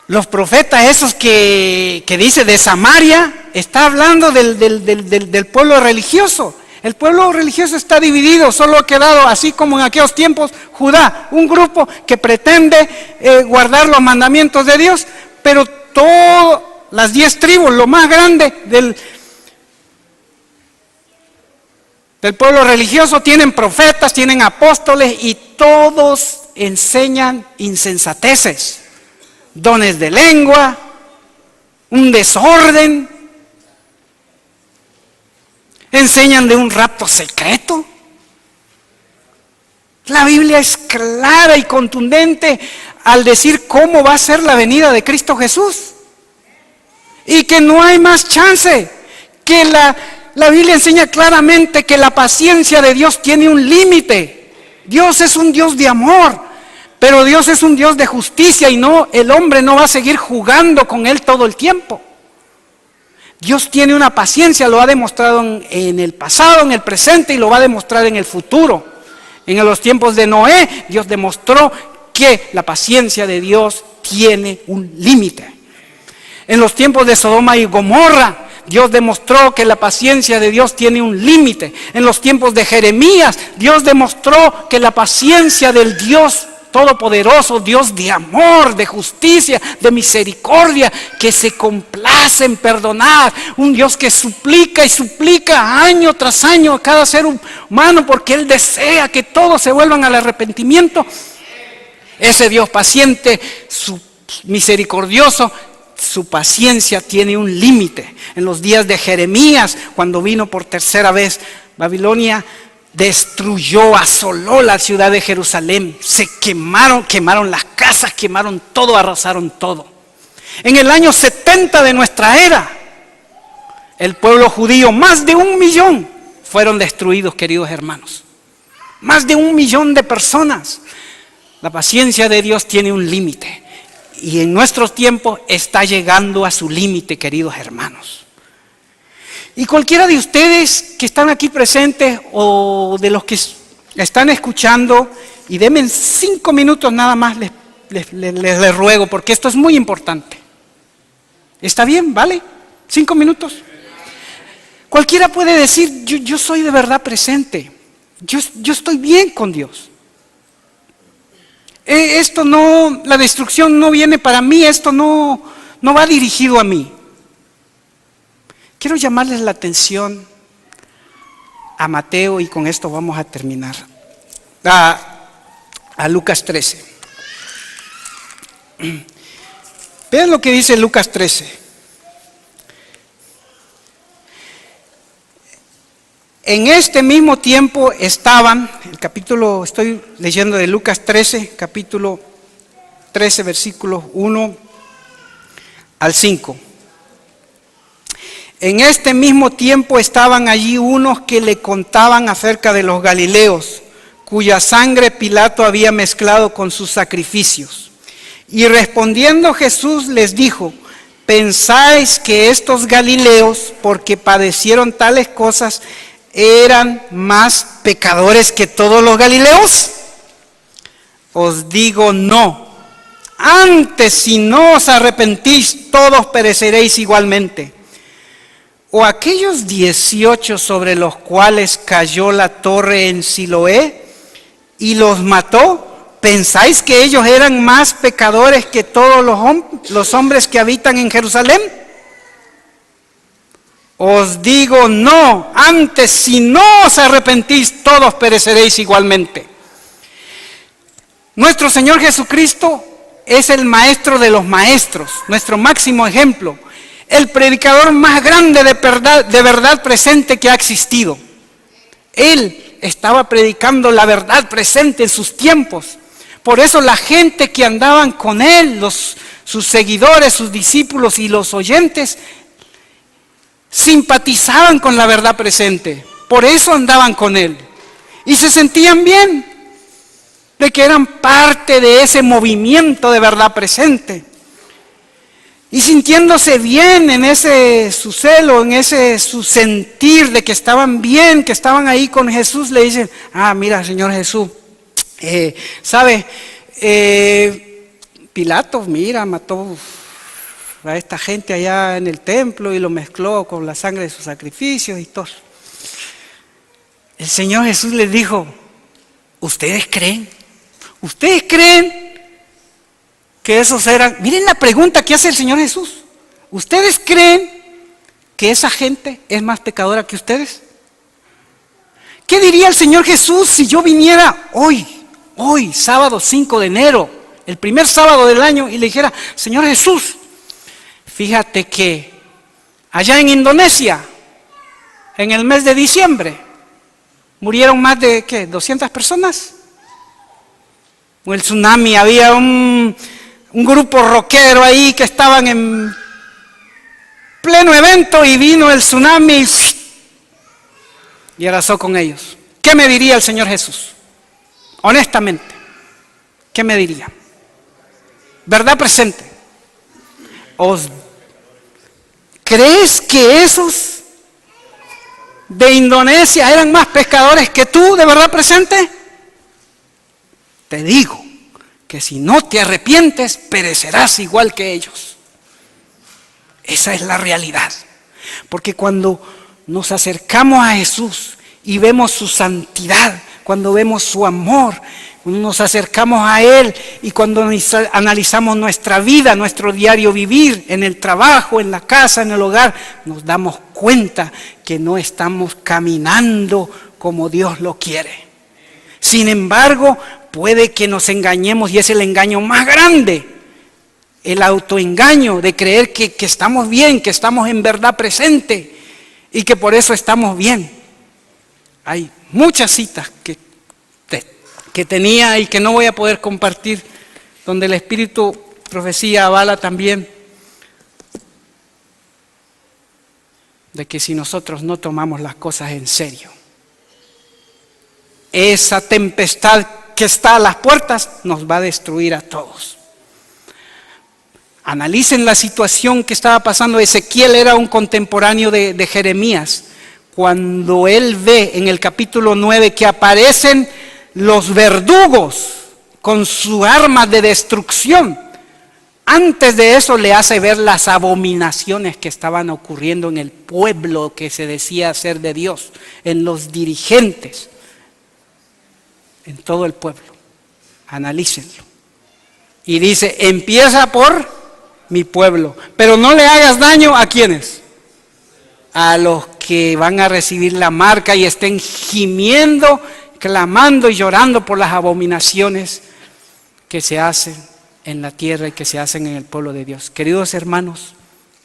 Speaker 1: Los profetas esos que dice de Samaria, está hablando del pueblo religioso. El pueblo religioso está dividido, solo ha quedado, así como en aquellos tiempos, Judá, un grupo que pretende guardar los mandamientos de Dios, pero todas las 10 tribus, lo más grande del pueblo religioso, tienen profetas, tienen apóstoles y todos enseñan insensateces. Dones de lengua, un desorden, enseñan de un rapto secreto. La Biblia es clara y contundente al decir cómo va a ser la venida de Cristo Jesús y que no hay más chance, que la Biblia enseña claramente que la paciencia de Dios tiene un límite. Dios es un Dios de amor. Pero Dios es un Dios de justicia y no, el hombre no va a seguir jugando con Él todo el tiempo. Dios tiene una paciencia, lo ha demostrado en el pasado, en el presente y lo va a demostrar en el futuro. En los tiempos de Noé, Dios demostró que la paciencia de Dios tiene un límite. En los tiempos de Sodoma y Gomorra, Dios demostró que la paciencia de Dios tiene un límite. En los tiempos de Jeremías, Dios demostró que la paciencia del Dios Todopoderoso, Dios de amor, de justicia, de misericordia, que se complace en perdonar, un Dios que suplica y suplica año tras año a cada ser humano porque Él desea que todos se vuelvan al arrepentimiento. Ese Dios paciente, misericordioso, su paciencia tiene un límite. En los días de Jeremías, cuando vino por tercera vez Babilonia, destruyó, asoló la ciudad de Jerusalén, se quemaron las casas, quemaron todo, arrasaron todo. En el año 70 de nuestra era, el pueblo judío, más de 1 millón fueron destruidos, queridos hermanos. Más de 1 millón de personas. La paciencia de Dios tiene un límite y en nuestros tiempos está llegando a su límite, queridos hermanos. Y cualquiera de ustedes que están aquí presentes o de los que están escuchando, y denme 5 minutos nada más, les ruego, porque esto es muy importante. ¿Está bien? ¿Vale? 5 minutos. Cualquiera puede decir, yo soy de verdad presente, yo estoy bien con Dios. Esto no, la destrucción no viene para mí, esto no va dirigido a mí. Quiero llamarles la atención a Mateo y con esto vamos a terminar. A Lucas 13. Vean lo que dice Lucas 13. En este mismo tiempo estaban, estoy leyendo de Lucas 13, capítulo 13, versículos 1 al 5. En este mismo tiempo estaban allí unos que le contaban acerca de los galileos, cuya sangre Pilato había mezclado con sus sacrificios. Y respondiendo Jesús les dijo: ¿pensáis que estos galileos, porque padecieron tales cosas, eran más pecadores que todos los galileos? Os digo no. Antes, si no os arrepentís, todos pereceréis igualmente. ¿O aquellos 18 sobre los cuales cayó la torre en Siloé y los mató, pensáis que ellos eran más pecadores que todos los hombres que habitan en Jerusalén? Os digo no, antes si no os arrepentís, todos pereceréis igualmente. Nuestro Señor Jesucristo es el maestro de los maestros, nuestro máximo ejemplo. El predicador más grande de verdad presente que ha existido. Él estaba predicando la verdad presente en sus tiempos. Por eso la gente que andaban con él, sus seguidores, sus discípulos y los oyentes simpatizaban con la verdad presente. Por eso andaban con él. Y se sentían bien de que eran parte de ese movimiento de verdad presente. Y sintiéndose bien en ese su celo, en ese su sentir de que estaban bien, que estaban ahí con Jesús, le dicen: mira, Señor Jesús, ¿sabe? Pilato, mira, mató a esta gente allá en el templo y lo mezcló con la sangre de sus sacrificios y todo. El Señor Jesús les dijo: ¿ustedes creen? ¿Ustedes creen que esos eran? Miren la pregunta que hace el Señor Jesús. ¿Ustedes creen que esa gente es más pecadora que ustedes? ¿Qué diría el Señor Jesús si yo viniera hoy, sábado 5 de enero, el primer sábado del año, y le dijera: Señor Jesús, fíjate que allá en Indonesia, en el mes de diciembre, murieron más de, ¿qué?, 200 personas. O el tsunami, había un grupo rockero ahí que estaban en pleno evento y vino el tsunami y arrasó con ellos. ¿Qué me diría el Señor Jesús? Honestamente, ¿qué me diría? ¿Verdad presente? ¿Crees que esos de Indonesia eran más pecadores que tú, de verdad presente? Te digo que si no te arrepientes, perecerás igual que ellos. Esa es la realidad. Porque cuando nos acercamos a Jesús y vemos su santidad, cuando vemos su amor, cuando nos acercamos a Él y cuando analizamos nuestra vida, nuestro diario vivir, en el trabajo, en la casa, en el hogar, nos damos cuenta que no estamos caminando como Dios lo quiere. Sin embargo, puede que nos engañemos, y es el engaño más grande, el autoengaño de creer que estamos bien, que estamos en verdad presente y que por eso estamos bien. Hay muchas citas que tenía y que no voy a poder compartir, donde el Espíritu Profecía avala también de que si nosotros no tomamos las cosas en serio, esa tempestad que está a las puertas nos va a destruir a todos. Analicen la situación que estaba pasando. Ezequiel era un contemporáneo de Jeremías. Cuando él ve en el capítulo 9 que aparecen los verdugos con sus armas de destrucción, antes de eso le hace ver las abominaciones que estaban ocurriendo en el pueblo que se decía ser de Dios, en los dirigentes, en todo el pueblo. Analícenlo. Y dice: empieza por mi pueblo, pero no le hagas daño ¿a quiénes? A los que van a recibir la marca y estén gimiendo, clamando y llorando por las abominaciones que se hacen en la tierra y que se hacen en el pueblo de Dios. Queridos hermanos,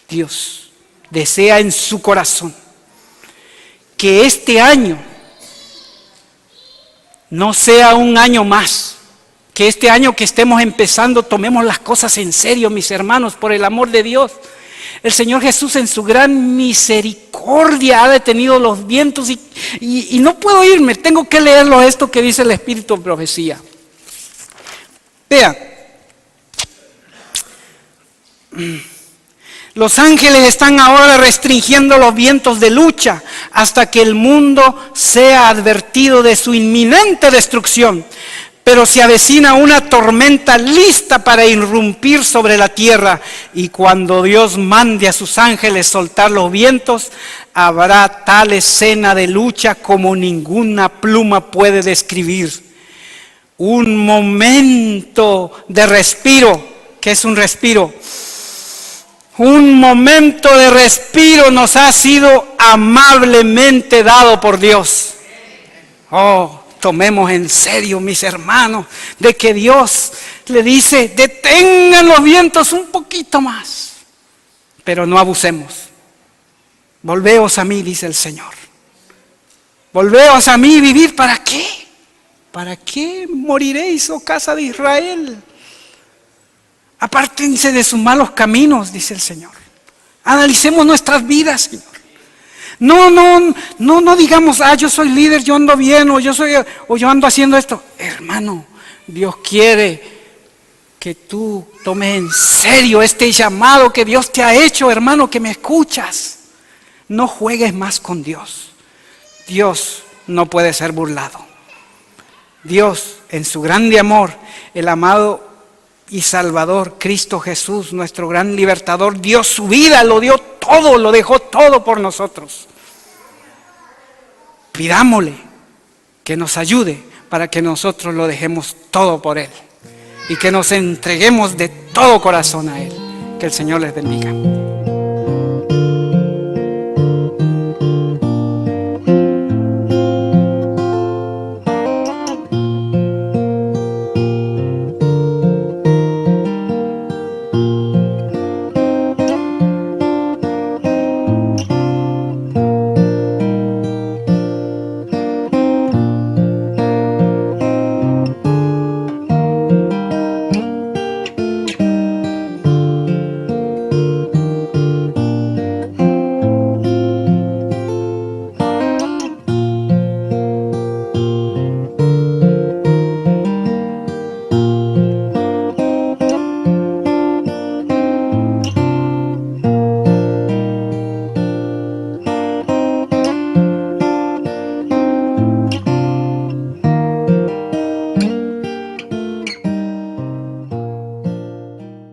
Speaker 1: Dios desea en su corazón que este año no sea un año más, que este año que estemos empezando tomemos las cosas en serio, mis hermanos, por el amor de Dios. El Señor Jesús en su gran misericordia ha detenido los vientos y no puedo irme, tengo que leerlo esto que dice el Espíritu de Profecía. Vean, los ángeles están ahora restringiendo los vientos de lucha hasta que el mundo sea advertido de su inminente destrucción. Pero se avecina una tormenta lista para irrumpir sobre la tierra, y cuando Dios mande a sus ángeles soltar los vientos, habrá tal escena de lucha como ninguna pluma puede describir. Un momento de respiro. ¿Qué es un respiro? Un momento de respiro nos ha sido amablemente dado por Dios. Oh, tomemos en serio, mis hermanos, de que Dios le dice: detengan los vientos un poquito más, pero no abusemos. Volveos a mí, dice el Señor. Volveos a mí, vivir. ¿Para qué? ¿Para qué moriréis, oh casa de Israel? Apártense de sus malos caminos, dice el Señor. Analicemos nuestras vidas, Señor. No digamos, yo soy líder, yo ando bien, o yo ando haciendo esto. Hermano, Dios quiere que tú tomes en serio este llamado que Dios te ha hecho, hermano, que me escuchas. No juegues más con Dios. Dios no puede ser burlado. Dios, en su grande amor, el amado y Salvador, Cristo Jesús, nuestro gran libertador, dio su vida, lo dio todo, lo dejó todo por nosotros. Pidámosle que nos ayude para que nosotros lo dejemos todo por Él y que nos entreguemos de todo corazón a Él. Que el Señor les bendiga.